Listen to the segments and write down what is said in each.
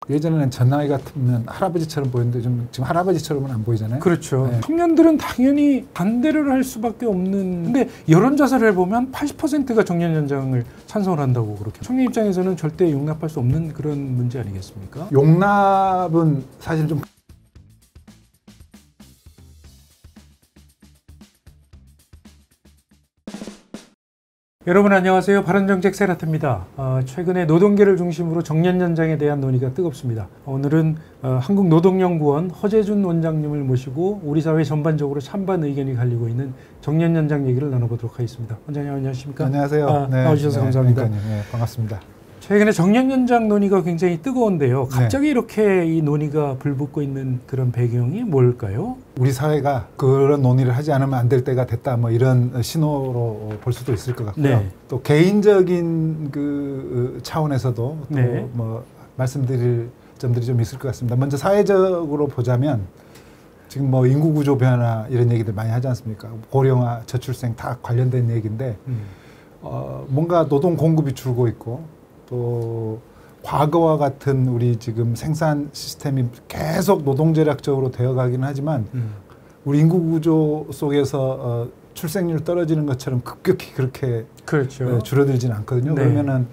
예전에는 전나이 같으면 할아버지처럼 보였는데 지금 할아버지처럼은 안 보이잖아요. 그렇죠. 네. 청년들은 당연히 반대를 할 수밖에 없는. 근데 여론조사를 해보면 80%가 정년 연장을 찬성을 한다고 그렇게. 청년 입장에서는 절대 용납할 수 없는 그런 문제 아니겠습니까? 용납은 사실 좀 여러분 안녕하세요. 바른정책 세라트입니다. 최근에 노동계를 중심으로 정년 연장에 대한 논의가 뜨겁습니다. 오늘은 한국노동연구원 허재준 원장님을 모시고 우리 사회 전반적으로 찬반 의견이 갈리고 있는 정년 연장 얘기를 나눠보도록 하겠습니다. 원장님 안녕하십니까? 안녕하세요. 나와주셔서 감사합니다. 네, 반갑습니다. 최근에 정년 연장 논의가 굉장히 뜨거운데요. 갑자기 이렇게 이 논의가 불붙고 있는 그런 배경이 뭘까요? 우리 사회가 그런 논의를 하지 않으면 안 될 때가 됐다, 뭐 이런 신호로 볼 수도 있을 것 같고요. 네. 또 개인적인 그 차원에서도 또 네. 뭐 말씀드릴 점들이 좀 있을 것 같습니다. 먼저 사회적으로 보자면 지금 뭐 인구 구조 변화 이런 얘기들 많이 하지 않습니까? 고령화, 저출생 다 관련된 얘기인데 뭔가 노동 공급이 줄고 있고 또 과거와 같은 우리 지금 생산 시스템이 계속 노동절약적으로 되어가기는 하지만 우리 인구 구조 속에서 출생률 떨어지는 것처럼 급격히 그렇게 그렇죠. 줄어들지는 않거든요. 네. 그러면은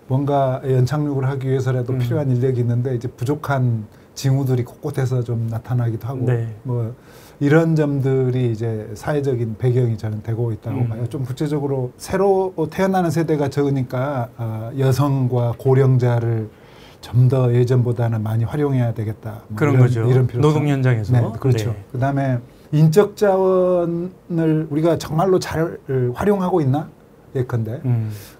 뭔가 연착륙을 하기 위해서라도 필요한 인력이 있는데 이제 부족한 징후들이 곳곳에서 좀 나타나기도 하고 네. 뭐 이런 점들이 이제 사회적인 배경이 저는 되고 있다고 봐요. 좀 구체적으로 새로 태어나는 세대가 적으니까 여성과 고령자를 좀 더 예전보다는 많이 활용해야 되겠다. 뭐 그런 이런, 거죠. 이런 필요성. 노동 현장에서. 네, 그렇죠. 네. 그다음에 인적 자원을 우리가 정말로 잘 활용하고 있나? 예컨대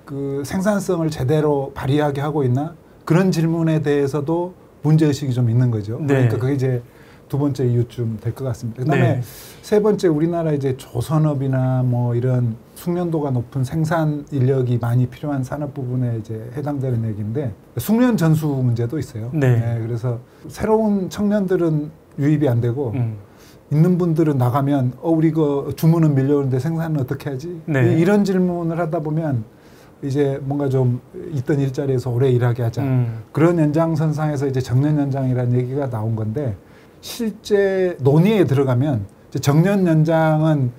그 생산성을 제대로 발휘하게 하고 있나? 그런 질문에 대해서도 문제의식이 좀 있는 거죠. 네. 그러니까 그게 이제 두 번째 이유쯤 될 것 같습니다. 그다음에 네. 세 번째 우리나라 이제 조선업이나 뭐 이런 숙련도가 높은 생산 인력이 많이 필요한 산업 부분에 이제 해당되는 얘기인데 숙련 전수 문제도 있어요. 네. 그래서 새로운 청년들은 유입이 안 되고 있는 분들은 나가면 우리 그 주문은 밀려오는데 생산은 어떻게 하지? 네. 이런 질문을 하다 보면 이제 뭔가 좀 있던 일자리에서 오래 일하게 하자. 그런 연장선상에서 이제 정년 연장이라는 얘기가 나온 건데 실제 논의에 들어가면 이제 정년 연장은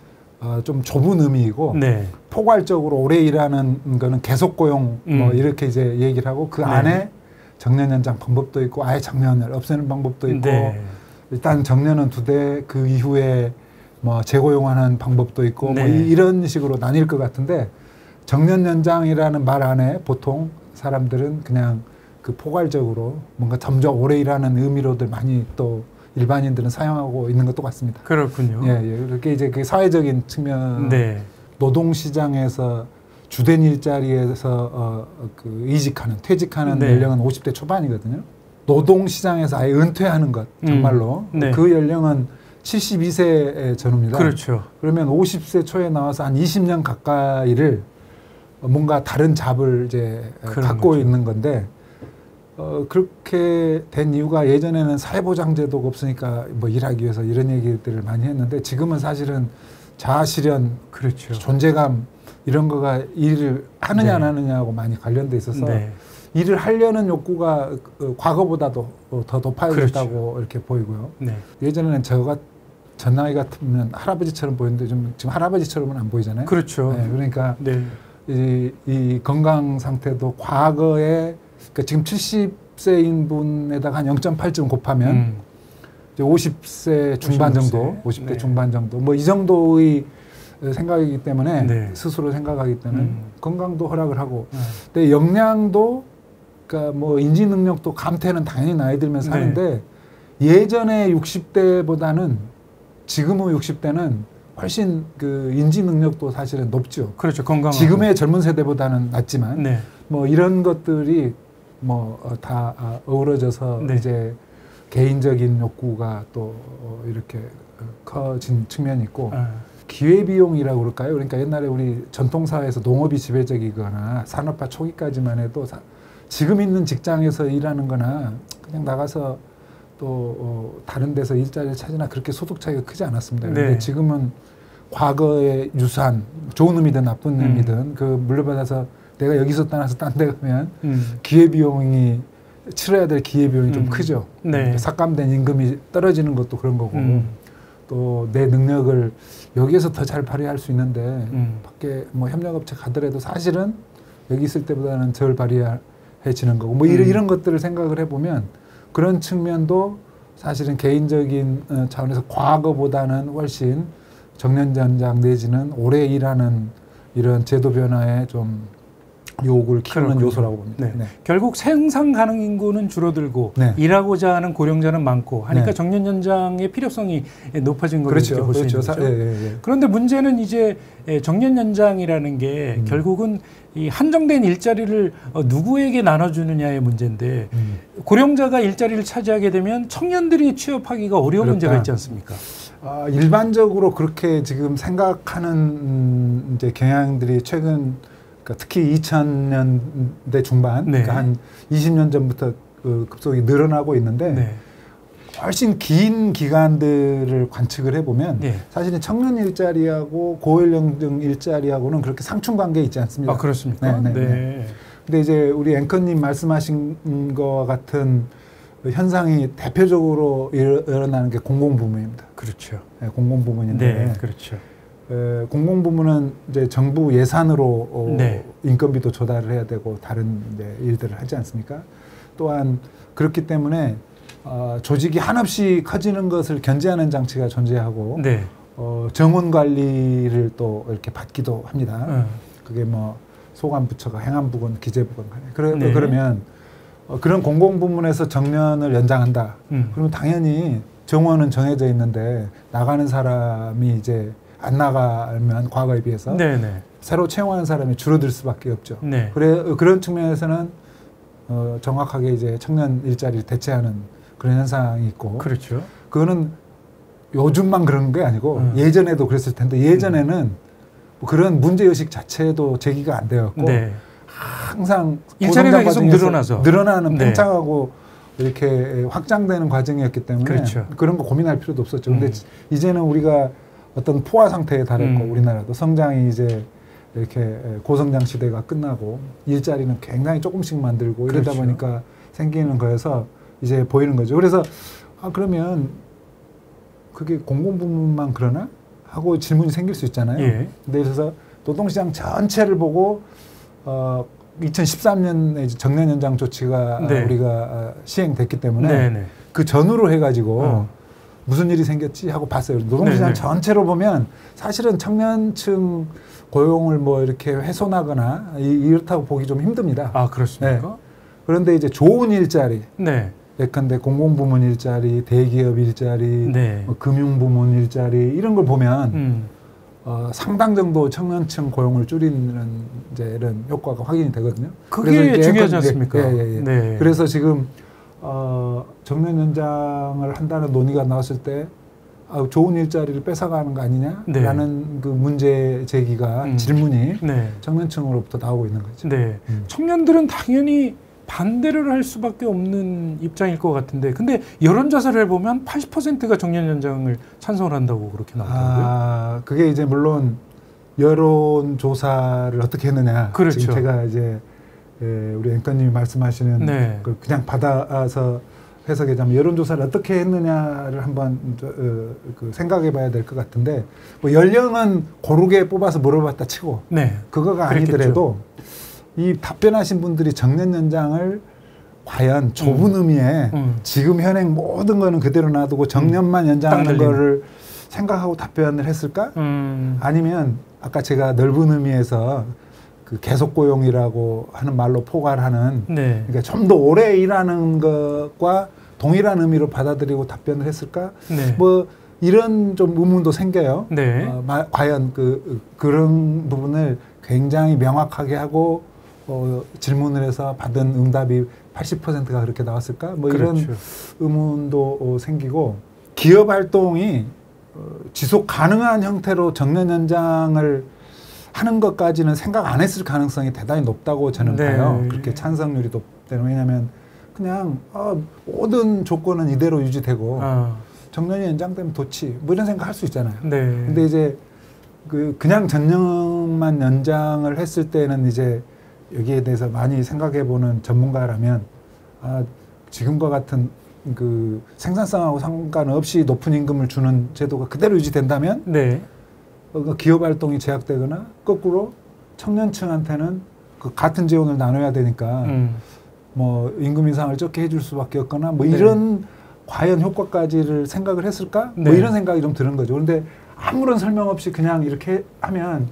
좀 좁은 의미이고 네. 포괄적으로 오래 일하는 거는 계속 고용 뭐 이렇게 이제 얘기를 하고 그 안에 정년 연장 방법도 있고 아예 정년을 없애는 방법도 있고 네. 일단 정년은 2대 그 이후에 뭐 재고용하는 방법도 있고 네. 뭐 이런 식으로 나뉠 것 같은데 정년 연장이라는 말 안에 보통 사람들은 그냥 그 포괄적으로 뭔가 점점 오래 일하는 의미로들 많이 또 일반인들은 사용하고 있는 것도 같습니다. 그렇군요. 예. 그렇게 이제 그 사회적인 측면, 네. 노동시장에서 주된 일자리에서 그 이직하는, 퇴직하는 네. 연령은 50대 초반이거든요. 노동시장에서 아예 은퇴하는 것, 정말로. 네. 그 연령은 72세에 전후입니다. 그렇죠. 그러면 50세 초에 나와서 한 20년 가까이를 뭔가 다른 잡을 이제 갖고 거죠. 있는 건데, 그렇게 된 이유가 예전에는 사회보장제도가 없으니까 뭐 일하기 위해서 이런 얘기들을 많이 했는데 지금은 사실은 자아실현, 그렇죠. 존재감 이런 거가 일을 하느냐 안 네. 하느냐하고 많이 관련돼 있어서 네. 일을 하려는 욕구가 과거보다도 더 높아졌다고 그렇죠. 이렇게 보이고요. 네. 예전에는 전 나이 같으면 할아버지처럼 보였는데 지금 할아버지처럼은 안 보이잖아요. 그렇죠. 네, 그러니까 네. 이 건강 상태도 과거에 그러니까 지금 70세인 분에다가 한 0.8점 곱하면 이제 50세 중반 56세. 정도, 50대 네. 중반 정도, 뭐 이 정도의 생각이기 때문에 네. 스스로 생각하기 때문에 건강도 허락을 하고, 네. 근데 역량도 그러니까 뭐 인지 능력도 감퇴는 당연히 나이 들면서 네. 하는데 예전에 60대보다는 지금의 60대는 훨씬 그 인지 능력도 사실은 높죠. 그렇죠. 건강. 지금의 젊은 세대보다는 낮지만 네. 뭐 이런 것들이 뭐 다 어우러져서 네. 이제 개인적인 욕구가 또 이렇게 커진 측면이 있고 기회비용이라고 그럴까요? 그러니까 옛날에 우리 전통사회에서 농업이 지배적이거나 산업화 초기까지만 해도 지금 있는 직장에서 일하는 거나 그냥 나가서 또 다른 데서 일자리를 찾으나 그렇게 소득 차이가 크지 않았습니다. 네. 근데 지금은 과거의 유산, 좋은 의미든 나쁜 의미든 그 물려받아서 내가 여기서 떠나서 딴 데 가면 기회비용이 치러야 될 기회비용이 좀 크죠. 네. 삭감된 임금이 떨어지는 것도 그런 거고 또 내 능력을 여기에서 더 잘 발휘할 수 있는데 밖에 뭐 협력업체 가더라도 사실은 여기 있을 때보다는 덜 발휘해지는 거고 뭐 이런 것들을 생각을 해보면 그런 측면도 사실은 개인적인 차원에서 과거보다는 훨씬 정년연장 내지는 오래 일하는 이런 제도 변화에 좀 요구를 키우는 그렇군요. 요소라고 봅니다. 네. 네. 결국 생산 가능 인구는 줄어들고 네. 일하고자 하는 고령자는 많고 하니까 네. 정년 연장의 필요성이 높아진 거로 그렇죠. 이렇게 볼 수 있는 거죠. 예. 그런데 문제는 이제 정년 연장이라는 게 결국은 이 한정된 일자리를 누구에게 나눠주느냐의 문제인데 고령자가 일자리를 차지하게 되면 청년들이 취업하기가 어려운 그렇다. 문제가 있지 않습니까? 일반적으로 그렇게 지금 생각하는 이제 경향들이 최근 그러니까 특히 2000년대 중반 네. 그러니까 한 20년 전부터 급속히 늘어나고 있는데 네. 훨씬 긴 기간들을 관측을 해보면 네. 사실은 청년 일자리하고 고연령 일자리하고는 그렇게 상충관계에 있지 않습니다. 아, 그렇습니까? 네. 근데 이제 우리 앵커님 말씀하신 거와 같은 현상이 대표적으로 일어나는 게 공공부문입니다. 그렇죠. 네, 공공부문인데 네, 그렇죠. 공공부문은 이제 정부 예산으로 네. 인건비도 조달을 해야 되고 다른 이제 일들을 하지 않습니까? 또한 그렇기 때문에 조직이 한없이 커지는 것을 견제하는 장치가 존재하고 네. 정원 관리를 또 이렇게 받기도 합니다. 그게 뭐 소관부처가 행안부건 기재부건 네. 그러면 그런 공공부문에서 정년을 연장한다. 그러면 당연히 정원은 정해져 있는데 나가는 사람이 이제 안 나가면 과거에 비해서 네네. 새로 채용하는 사람이 줄어들 수밖에 없죠. 네. 그런 측면에서는 정확하게 이제 청년 일자리를 대체하는 그런 현상이 있고. 그렇죠. 그거는 요즘만 그런 게 아니고 예전에도 그랬을 텐데 예전에는 그런 문제의식 자체도 제기가 안 되었고 네. 항상 일자리가 계속 늘어나서 늘어나는 네. 팽창하고 이렇게 확장되는 과정이었기 때문에 그렇죠. 그런 거 고민할 필요도 없었죠. 근데 이제는 우리가 어떤 포화 상태에 달했고 우리나라도 성장이 이제 이렇게 고성장 시대가 끝나고 일자리는 굉장히 조금씩 만들고 이러다 그렇죠. 보니까 생기는 거여서 이제 보이는 거죠. 그래서 그러면 그게 공공부문만 그러나 하고 질문이 생길 수 있잖아요. 예. 근데 그래서 노동시장 전체를 보고 2013년에 정년 연장 조치가 네. 우리가 시행됐기 때문에 네네. 그 전후로 해가지고 무슨 일이 생겼지 하고 봤어요. 노동시장 네네. 전체로 보면 사실은 청년층 고용을 뭐 이렇게 훼손하거나 이렇다고 보기 좀 힘듭니다. 아, 그렇습니까? 네. 그런데 이제 좋은 일자리, 네. 예컨대 공공부문 일자리, 대기업 일자리, 네. 뭐 금융부문 일자리 이런 걸 보면 상당 정도 청년층 고용을 줄이는 이제 이런 효과가 확인이 되거든요. 그게 중요하지 않습니까? 예. 네. 그래서 지금 정년 연장을 한다는 논의가 나왔을 때 좋은 일자리를 뺏어가는 거 아니냐라는 네. 그 문제 제기가 질문이 네. 청년층으로부터 나오고 있는 거죠. 네. 청년들은 당연히 반대를 할 수밖에 없는 입장일 것 같은데, 근데 여론조사를 해보면 80%가 정년 연장을 찬성을 한다고 그렇게 나오더라고요. 그게 이제 물론 여론조사를 어떻게 했느냐. 그렇죠. 지금 제가 이제 우리 앵커님이 말씀하시는 네. 걸 그냥 받아서 해석하자면 여론조사를 어떻게 했느냐를 한번 생각해봐야 될 것 같은데 뭐 연령은 고르게 뽑아서 물어봤다 치고 네. 그거가 그랬겠죠. 아니더라도 이 답변하신 분들이 정년 연장을 과연 좁은 의미에 지금 현행 모든 거는 그대로 놔두고 정년만 연장하는 거를 생각하고 답변을 했을까? 아니면 아까 제가 넓은 의미에서 그 계속 고용이라고 하는 말로 포괄하는 네. 그러니까 좀 더 오래 일하는 것과 동일한 의미로 받아들이고 답변을 했을까? 네. 뭐 이런 좀 의문도 생겨요. 네. 과연 그런 부분을 굉장히 명확하게 하고 질문을 해서 받은 응답이 80%가 그렇게 나왔을까? 뭐 이런 그렇죠. 의문도 생기고 기업 활동이 지속 가능한 형태로 정년 연장을 하는 것까지는 생각 안 했을 가능성이 대단히 높다고 저는 네. 봐요. 그렇게 찬성률이 높다는. 왜냐하면 그냥 모든 조건은 이대로 유지되고 정년이 연장되면 좋지 뭐 이런 생각 할 수 있잖아요. 네. 근데 이제 그냥 전년만 연장을 했을 때는 이제 여기에 대해서 많이 생각해 보는 전문가라면 지금과 같은 그 생산성하고 상관없이 높은 임금을 주는 제도가 그대로 유지된다면 네. 기업 활동이 제약되거나 거꾸로 청년층한테는 그 같은 재원을 나눠야 되니까 뭐 임금 인상을 적게 해줄 수밖에 없거나 뭐 네. 이런 과연 효과까지를 생각을 했을까? 네. 뭐 이런 생각이 좀 드는 거죠. 그런데 아무런 설명 없이 그냥 이렇게 하면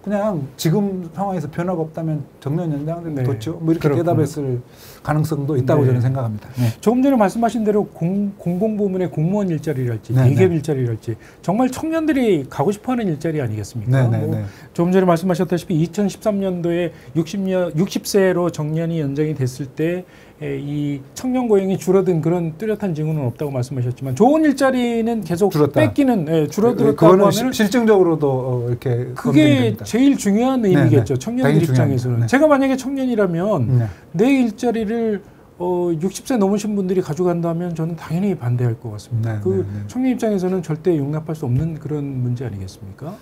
그냥 지금 상황에서 변화가 없다면 정년 연장은 네. 좋죠. 뭐 이렇게 그렇군요. 대답했을 가능성도 있다고 네. 저는 생각합니다. 네. 조금 전에 말씀하신 대로 공공부문의 공무원 일자리랄지 네, 대기업 네. 일자리랄지 정말 청년들이 가고 싶어하는 일자리 아니겠습니까? 네, 네, 뭐 네. 조금 전에 말씀하셨다시피 2013년도에 60세로 정년이 연장이 됐을 때 이 청년 고용이 줄어든 그런 뚜렷한 징후는 없다고 말씀하셨지만 좋은 일자리는 계속 줄었다. 뺏기는 줄어들었다고 그거는 하면 실증적으로도 이렇게 그게 됩니다. 제일 중요한 네, 의미겠죠. 네. 청년들 당연히 입장에서는. 중요합니다. 네. 제가 만약에 청년이라면 네. 내 일자리를 60세 넘으신 분들이 가져간다면 저는 당연히 반대할 것 같습니다. 네, 그 네, 네. 청년 입장에서는 절대 용납할 수 없는 그런 문제 아니겠습니까?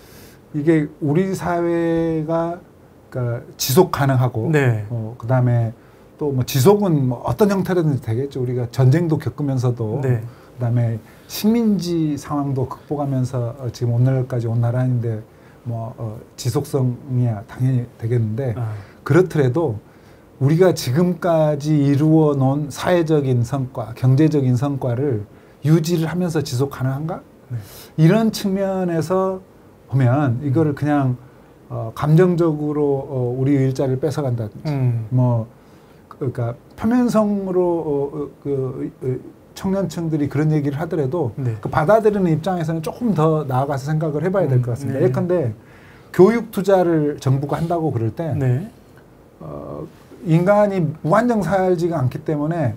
이게 우리 사회가 그러니까 지속 가능하고 네. 그다음에 또 뭐 지속은 뭐 어떤 형태로든지 되겠죠. 우리가 전쟁도 겪으면서도 네. 그다음에 식민지 상황도 극복하면서 지금 오늘까지 온 나라인데 뭐 지속성이야 당연히 되겠는데 그렇더라도 우리가 지금까지 이루어 놓은 사회적인 성과, 경제적인 성과를 유지를 하면서 지속 가능한가? 네. 이런 측면에서 보면 이거를 그냥 감정적으로 우리 일자리를 뺏어간다든지 뭐 그러니까 표면성으로 청년층들이 그런 얘기를 하더라도 네. 그 받아들이는 입장에서는 조금 더 나아가서 생각을 해봐야 될 것 같습니다. 네. 예컨대 교육 투자를 정부가 한다고 그럴 때 네. 인간이 무한정 살지가 않기 때문에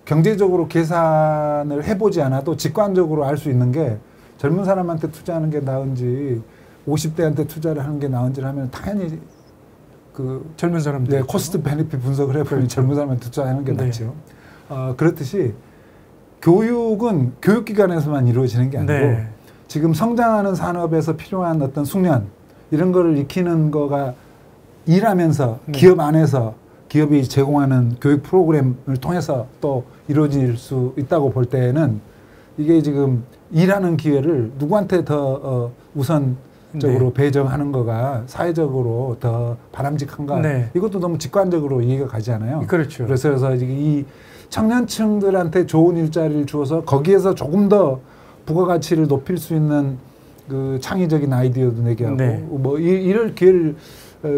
경제적으로 계산을 해보지 않아도 직관적으로 알 수 있는 게 젊은 사람한테 투자하는 게 나은지 50대한테 투자를 하는 게 나은지를 하면 당연히 그 젊은 사람들. 네, 코스트 베네핏 분석을 해보면 그렇죠. 젊은 사람한테 투자하는 게 네. 낫죠. 그렇듯이 교육은 교육기관에서만 이루어지는 게 아니고 네. 지금 성장하는 산업에서 필요한 어떤 숙련 이런 거를 익히는 거가 일하면서 네. 기업 안에서 기업이 제공하는 교육 프로그램을 통해서 또 이루어질 수 있다고 볼 때에는 이게 지금 일하는 기회를 누구한테 더 우선적으로 네. 배정하는 거가 사회적으로 더 바람직한가 네. 이것도 너무 직관적으로 이해가 가지 않아요. 그렇죠. 그래서 이 청년층들한테 좋은 일자리를 주어서 거기에서 조금 더 부가가치를 높일 수 있는 그 창의적인 아이디어도 내게 하고 네. 뭐 이럴 기회를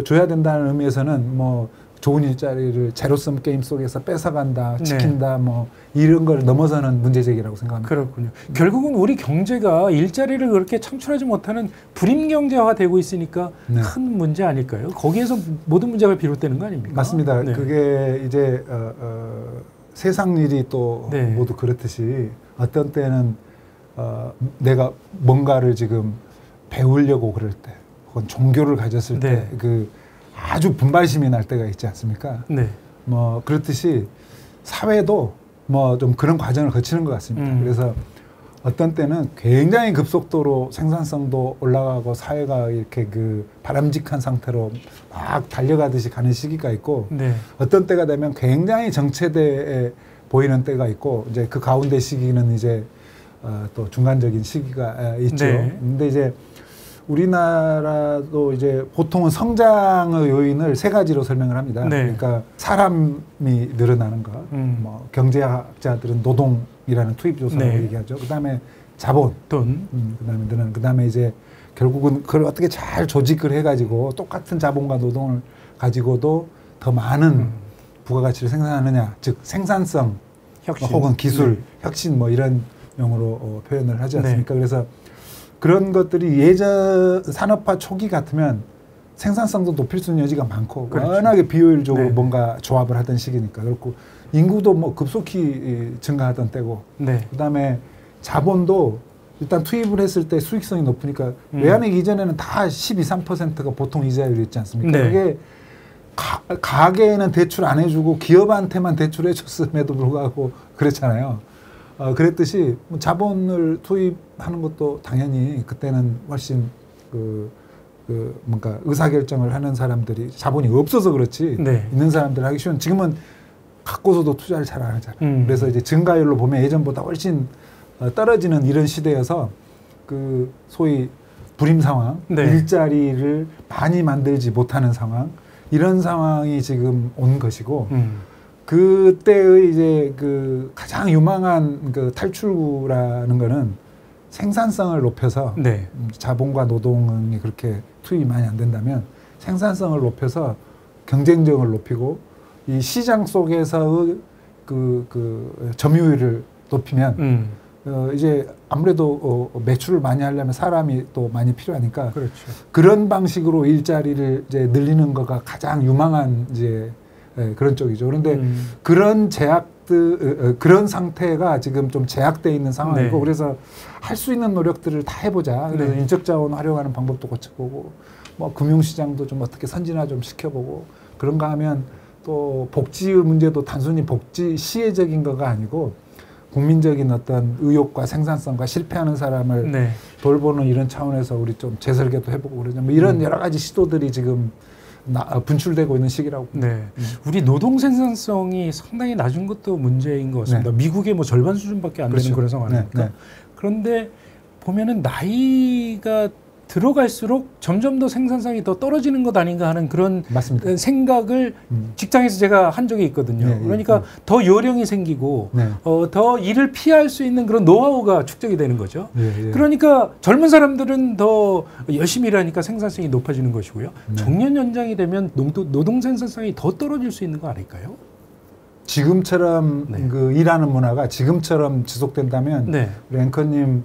줘야 된다는 의미에서는 뭐 좋은 일자리를 제로섬 게임 속에서 뺏어간다, 지킨다, 뭐 이런 걸 넘어서는 문제제기라고 생각합니다. 그렇군요. 결국은 우리 경제가 일자리를 그렇게 창출하지 못하는 불임 경제화되고 있으니까 네. 큰 문제 아닐까요? 거기에서 모든 문제가 비롯되는 거 아닙니까? 맞습니다. 네. 그게 이제 세상 일이 또 네. 모두 그렇듯이 어떤 때는 내가 뭔가를 지금 배우려고 그럴 때 혹은 종교를 가졌을 네. 때 그 아주 분발심이 날 때가 있지 않습니까? 네. 뭐 그렇듯이 사회도 뭐 좀 그런 과정을 거치는 것 같습니다. 그래서 어떤 때는 굉장히 급속도로 생산성도 올라가고 사회가 이렇게 그 바람직한 상태로 막 달려가듯이 가는 시기가 있고 네. 어떤 때가 되면 굉장히 정체되어 보이는 때가 있고 이제 그 가운데 시기는 이제 또 중간적인 시기가 있죠. 네. 근데 이제 우리나라도 이제 보통은 성장의 요인을 세 가지로 설명을 합니다. 네. 그러니까 사람이 늘어나는 것, 뭐 경제학자들은 노동이라는 투입 요소라고 네. 얘기하죠. 그다음에 자본, 돈. 그다음에 늘어나는, 그다음에 이제 결국은 그걸 어떻게 잘 조직을 해가지고 똑같은 자본과 노동을 가지고도 더 많은 부가가치를 생산하느냐, 즉 생산성, 혁신. 혹은 기술, 네. 혁신 뭐 이런 용어로 표현을 하지 않습니까? 그래서 그런 것들이 예전 산업화 초기 같으면 생산성도 높일 수 있는 여지가 많고 그렇죠. 워낙에 비효율적으로 네. 뭔가 조합을 하던 시기니까 그렇고 인구도 뭐 급속히 증가하던 때고 네. 그다음에 자본도 일단 투입을 했을 때 수익성이 높으니까 외환위기 이전에는 다 12, 3%가 보통 이자율이었지 않습니까? 네. 그게 가게에는 대출 안 해주고 기업한테만 대출해 줬음에도 불구하고 그랬잖아요. 그랬듯이 뭐 자본을 투입하는 것도 당연히 그때는 훨씬 뭔가 의사결정을 하는 사람들이 자본이 없어서 그렇지 네. 있는 사람들 하기 쉬운 지금은 갖고서도 투자를 잘 안 하잖아요. 그래서 이제 증가율로 보면 예전보다 훨씬 떨어지는 이런 시대여서 그 소위 불임 상황, 네. 일자리를 많이 만들지 못하는 상황, 이런 상황이 지금 온 것이고, 그때의 이제 그 가장 유망한 그 탈출구라는 거는 생산성을 높여서 네. 자본과 노동이 그렇게 투입이 많이 안 된다면 생산성을 높여서 경쟁력을 높이고 이 시장 속에서의 그 점유율을 높이면 이제 아무래도 매출을 많이 하려면 사람이 또 많이 필요하니까 그렇죠. 그런 방식으로 일자리를 이제 늘리는 거가 가장 유망한 이제 그런 쪽이죠. 그런데 그런 그런 상태가 지금 좀 제약되어 있는 상황이고, 네. 그래서 할 수 있는 노력들을 다 해보자. 그래서 네. 인적 자원 활용하는 방법도 고쳐보고, 뭐 금융시장도 좀 어떻게 선진화 좀 시켜보고, 그런가 하면 또 복지의 문제도 단순히 복지 시혜적인 거가 아니고 국민적인 어떤 의욕과 생산성과 실패하는 사람을 네. 돌보는 이런 차원에서 우리 좀 재설계도 해보고 그러죠. 뭐 이런 여러 가지 시도들이 지금 분출되고 있는 시기라고. 네. 우리 노동 생산성이 상당히 낮은 것도 문제인 것 같습니다. 네. 미국의 뭐 절반 수준밖에 안 그렇죠. 되는 그런 상황 아닙니까? 네. 네. 그런데 보면은 나이가 들어갈수록 점점 더 생산성이 더 떨어지는 것 아닌가 하는 그런 맞습니다. 생각을 직장에서 제가 한 적이 있거든요. 네, 그러니까 더 요령이 생기고 네. 더 일을 피할 수 있는 그런 노하우가 축적이 되는 거죠. 예, 예. 그러니까 젊은 사람들은 더 열심히 일하니까 생산성이 높아지는 것이고요. 네. 정년 연장이 되면 노동 생산성이 더 떨어질 수 있는 거 아닐까요? 지금처럼 네. 그 일하는 문화가 지금처럼 지속된다면 네. 우리 앵커님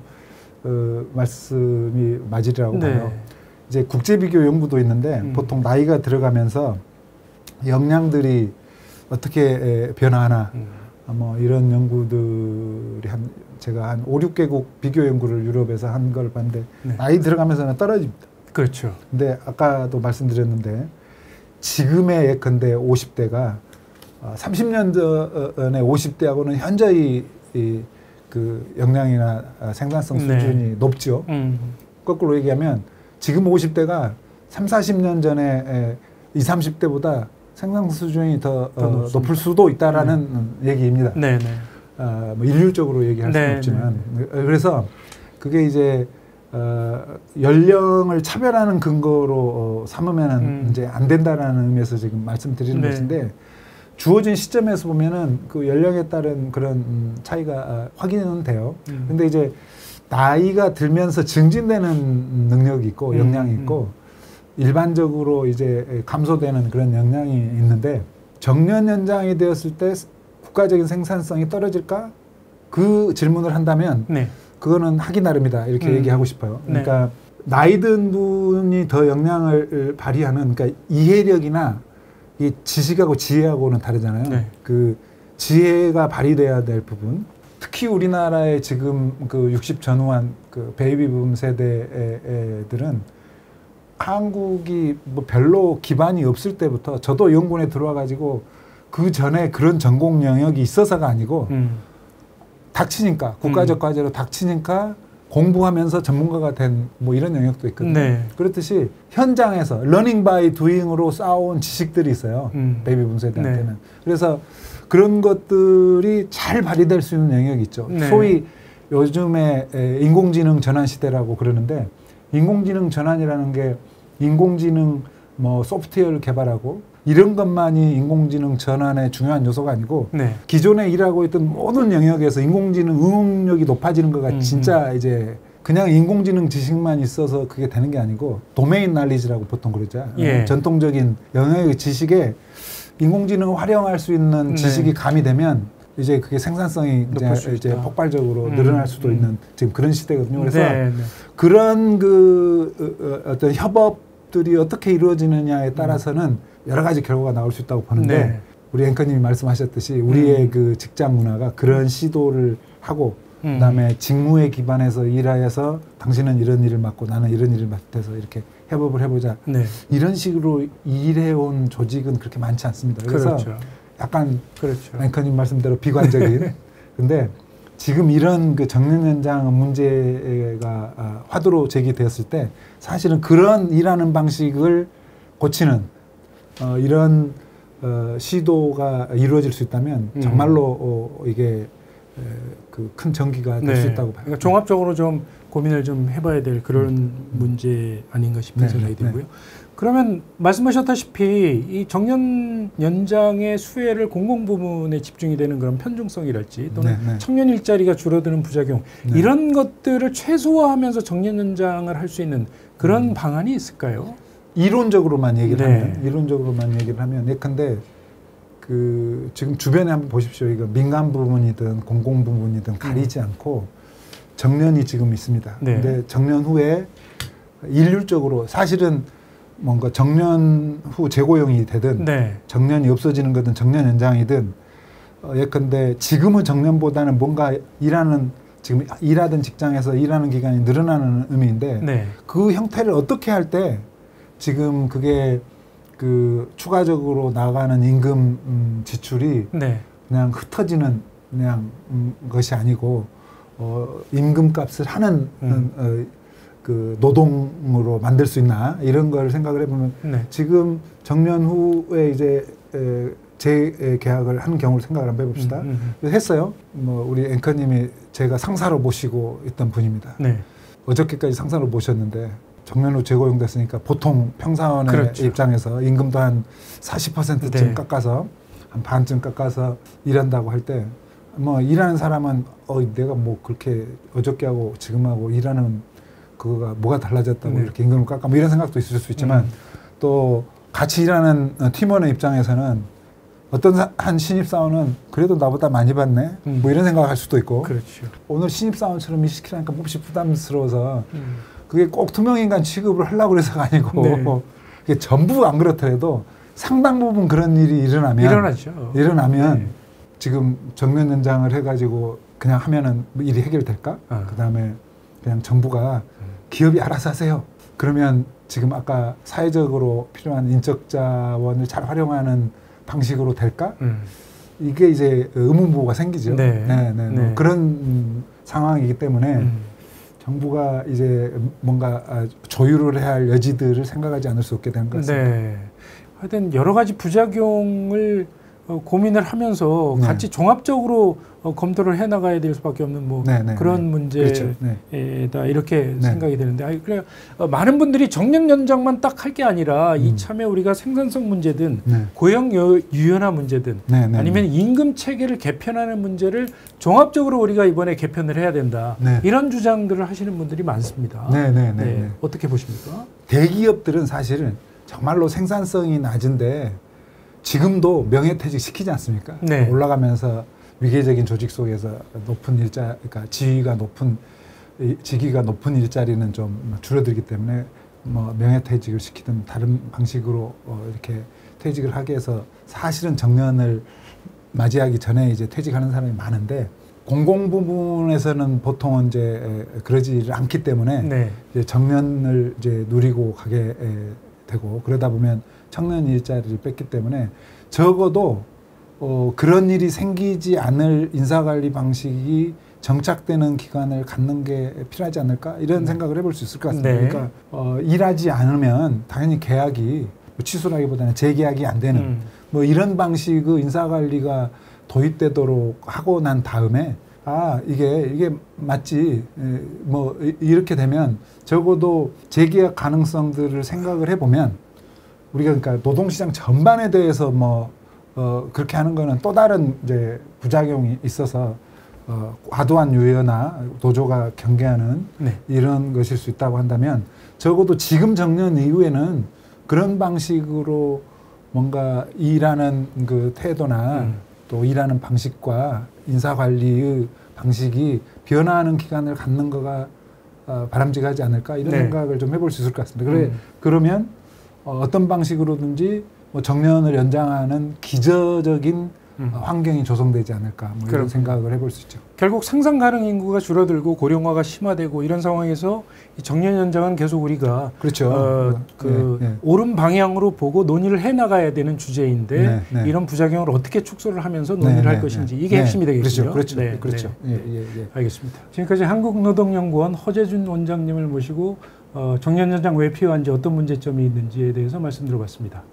말씀이 맞으리라고 네. 봐요. 이제 국제비교 연구도 있는데 보통 나이가 들어가면서 역량들이 어떻게 변화하나 뭐 이런 연구들이 제가 한 5, 6개국 비교 연구를 유럽에서 한 걸 봤는데 네. 나이 들어가면서는 떨어집니다. 그렇죠. 근데 아까도 말씀드렸는데 지금의 예컨대 50대가 30년 전에 50대하고는 현저히 그 역량이나 생산성 수준이 네. 높죠. 거꾸로 얘기하면 지금 50대가 3, 40년 전에 20, 30대보다 생산성 수준이 더 높을 수도 있다라는 얘기입니다. 네네. 뭐 일률적으로 얘기할 수는 네, 없지만 그래서 그게 이제 연령을 차별하는 근거로 삼으면은 이제 안 된다라는 의미에서 지금 말씀드리는 네. 것인데 주어진 시점에서 보면은 그 연령에 따른 그런 차이가 확인은 돼요. 근데 이제 나이가 들면서 증진되는 능력이 있고 역량이 있고 일반적으로 이제 감소되는 그런 역량이 있는데 정년 연장이 되었을 때 국가적인 생산성이 떨어질까? 그 질문을 한다면 네. 그거는 하기 나름이다 이렇게 얘기하고 싶어요. 그러니까 네. 나이 든 분이 더 역량을 발휘하는 그러니까 이해력이나 이 지식하고 지혜하고는 다르잖아요. 네. 그 지혜가 발휘돼야 될 부분, 특히 우리나라의 지금 그 60 전후한 그 베이비붐 세대들은 한국이 뭐 별로 기반이 없을 때부터 저도 연구원에 들어와 가지고 그 전에 그런 전공 영역이 있어서가 아니고 닥치니까 국가적 과제로 닥치니까 공부하면서 전문가가 된 뭐 이런 영역도 있거든요. 네. 그렇듯이 현장에서 러닝 바이 두잉으로 쌓아온 지식들이 있어요. 베이비붐 세대한테는. 네. 그래서 그런 것들이 잘 발휘될 수 있는 영역이 있죠. 네. 소위 요즘에 인공지능 전환 시대라고 그러는데 인공지능 전환이라는 게 인공지능 뭐 소프트웨어를 개발하고 이런 것만이 인공지능 전환의 중요한 요소가 아니고 네. 기존에 일하고 있던 모든 영역에서 인공지능 응용력이 높아지는 거가 진짜 이제 그냥 인공지능 지식만 있어서 그게 되는 게 아니고 도메인 날리지라고 보통 그러죠. 예. 전통적인 영역의 지식에 인공지능을 활용할 수 있는 지식이 가미되면 이제 그게 생산성이 이제 폭발적으로 늘어날 수도 있는 지금 그런 시대거든요. 그래서 네. 그런 그 어떤 협업들이 어떻게 이루어지느냐에 따라서는 여러 가지 결과가 나올 수 있다고 보는데 네. 우리 앵커님이 말씀하셨듯이 우리의 그 직장 문화가 그런 시도를 하고 그다음에 직무에 기반해서 일하여서 당신은 이런 일을 맡고 나는 이런 일을 맡아서 이렇게 협업을 해보자. 네. 이런 식으로 일해온 조직은 그렇게 많지 않습니다. 그래서 그렇죠. 약간 그렇죠. 앵커님 말씀대로 비관적인. 근데 지금 이런 그 정년 연장 문제가 화두로 제기되었을 때 사실은 그런 일하는 방식을 고치는 이런 시도가 이루어질 수 있다면 정말로 이게 그 큰 전기가 될 수 네. 있다고 봐요. 그러니까 종합적으로 좀 고민을 좀 해봐야 될 그런 문제 아닌가 싶은 네, 생각이 네. 들고요. 그러면 말씀하셨다시피 이 정년 연장의 수혜를 공공부문에 집중이 되는 그런 편중성이랄지 또는 네, 네. 청년 일자리가 줄어드는 부작용 네. 이런 것들을 최소화하면서 정년 연장을 할 수 있는 그런 방안이 있을까요? 이론적으로만 얘기를 네. 하면 이론적으로만 얘기를 하면 예컨대 그 지금 주변에 한번 보십시오. 이거 민간 부문이든 공공 부문이든 가리지 않고 정년이 지금 있습니다. 네. 근데 정년 후에 일률적으로 사실은 뭔가 정년 후 재고용이 되든 네. 정년이 없어지는 거든 정년 연장이든 예컨대 지금은 정년보다는 뭔가 지금 일하던 직장에서 일하는 기간이 늘어나는 의미인데 네. 그 형태를 어떻게 할 때 지금 그게 그 추가적으로 나가는 임금 지출이 네. 그냥 흩어지는 그냥 것이 아니고 임금값을 하는 그 노동으로 만들 수 있나 이런 걸 생각을 해보면 네. 지금 정년 후에 이제 재계약을 하는 경우를 생각을 한번 해봅시다. 했어요. 뭐 우리 앵커님이 제가 상사로 모시고 있던 분입니다. 네. 어저께까지 상사로 모셨는데 정년 후 재고용됐으니까 보통 평사원의 그렇죠. 입장에서 임금도 한 40%쯤 네. 깎아서 한 반쯤 깎아서 일한다고 할 때 뭐 일하는 사람은 내가 뭐 그렇게 어저께 하고 지금 하고 일하는 그거가 뭐가 달라졌다고 네. 이렇게 임금을 깎아 뭐 이런 생각도 있을 수 있지만 또 같이 일하는 팀원의 입장에서는 어떤 한 신입사원은 그래도 나보다 많이 받네 뭐 이런 생각을 할 수도 있고 그렇죠. 오늘 신입사원처럼 일시키라니까 몹시 부담스러워서 그게 꼭 투명인간 취급을 하려고 그래서가 아니고 네. 그게 전부 안 그렇더라도 상당 부분 그런 일이 일어나면 네. 지금 정년 연장을 해가지고 그냥 하면은 일이 해결될까? 그다음에 그냥 정부가 기업이 알아서 하세요. 그러면 지금 아까 사회적으로 필요한 인적 자원을 잘 활용하는 방식으로 될까? 이게 이제 의문부호가 생기죠. 네. 그런 상황이기 때문에 정부가 이제 뭔가 조율을 해야 할 여지들을 생각하지 않을 수 없게 되는 것 같습니다. 네. 하여튼 여러 가지 부작용을 고민을 하면서 네. 같이 종합적으로 검토를 해나가야 될 수밖에 없는 뭐 그런 문제다 그렇죠. 이렇게 생각이 되는데 그래 많은 분들이 정년 연장만 딱 할 게 아니라 이참에 우리가 생산성 문제든 고용 유연화 문제든 아니면 임금 체계를 개편하는 문제를 종합적으로 우리가 이번에 개편을 해야 된다 이런 주장들을 하시는 분들이 많습니다. 어떻게 보십니까? 대기업들은 사실은 정말로 생산성이 낮은데 지금도 명예퇴직 시키지 않습니까? 올라가면서 위계적인 조직 속에서 높은 그러니까 직위가 높은 일자리는 좀 줄어들기 때문에 뭐 명예퇴직을 시키든 다른 방식으로 이렇게 퇴직을 하게 해서 사실은 정년을 맞이하기 전에 이제 퇴직하는 사람이 많은데 공공 부문에서는 보통은 이제 그러지 않기 때문에 이제 정년을 이제 누리고 가게 되고 그러다 보면 청년 일자리를 뺐기 때문에 적어도 그런 일이 생기지 않을 인사관리 방식이 정착되는 기간을 갖는 게 필요하지 않을까 이런 생각을 해볼 수 있을 것 같습니다. 그러니까 일하지 않으면 당연히 계약이 취소라기보다는 재계약이 안 되는 뭐 이런 방식의 인사관리가 도입되도록 하고 난 다음에 이게 맞지 뭐 이렇게 되면 적어도 재계약 가능성들을 생각을 해보면 우리가 그러니까 노동시장 전반에 대해서 그렇게 하는 거는 또 다른 이제 부작용이 있어서 과도한 유예나 노조가 경계하는 이런 것일 수 있다고 한다면 적어도 지금 정년 이후에는 그런 방식으로 뭔가 일하는 그 태도나 또 일하는 방식과 인사관리의 방식이 변화하는 기간을 갖는 거가 바람직하지 않을까 이런 생각을 좀 해볼 수 있을 것 같습니다. 그러면 어떤 방식으로든지 뭐 정년을 연장하는 기저적인 환경이 조성되지 않을까 뭐 이런 생각을 해볼 수 있죠. 결국 상상 가능 인구가 줄어들고 고령화가 심화되고 이런 상황에서 이 정년 연장은 계속 우리가 옳은 방향으로 보고 논의를 해나가야 되는 주제인데 이런 부작용을 어떻게 축소를 하면서 논의를 할 것인지 이게 핵심이 되겠죠. 그렇죠. 알겠습니다. 지금까지 한국노동연구원 허재준 원장님을 모시고 정년 연장 왜 필요한지 어떤 문제점이 있는지에 대해서 말씀 들어봤습니다.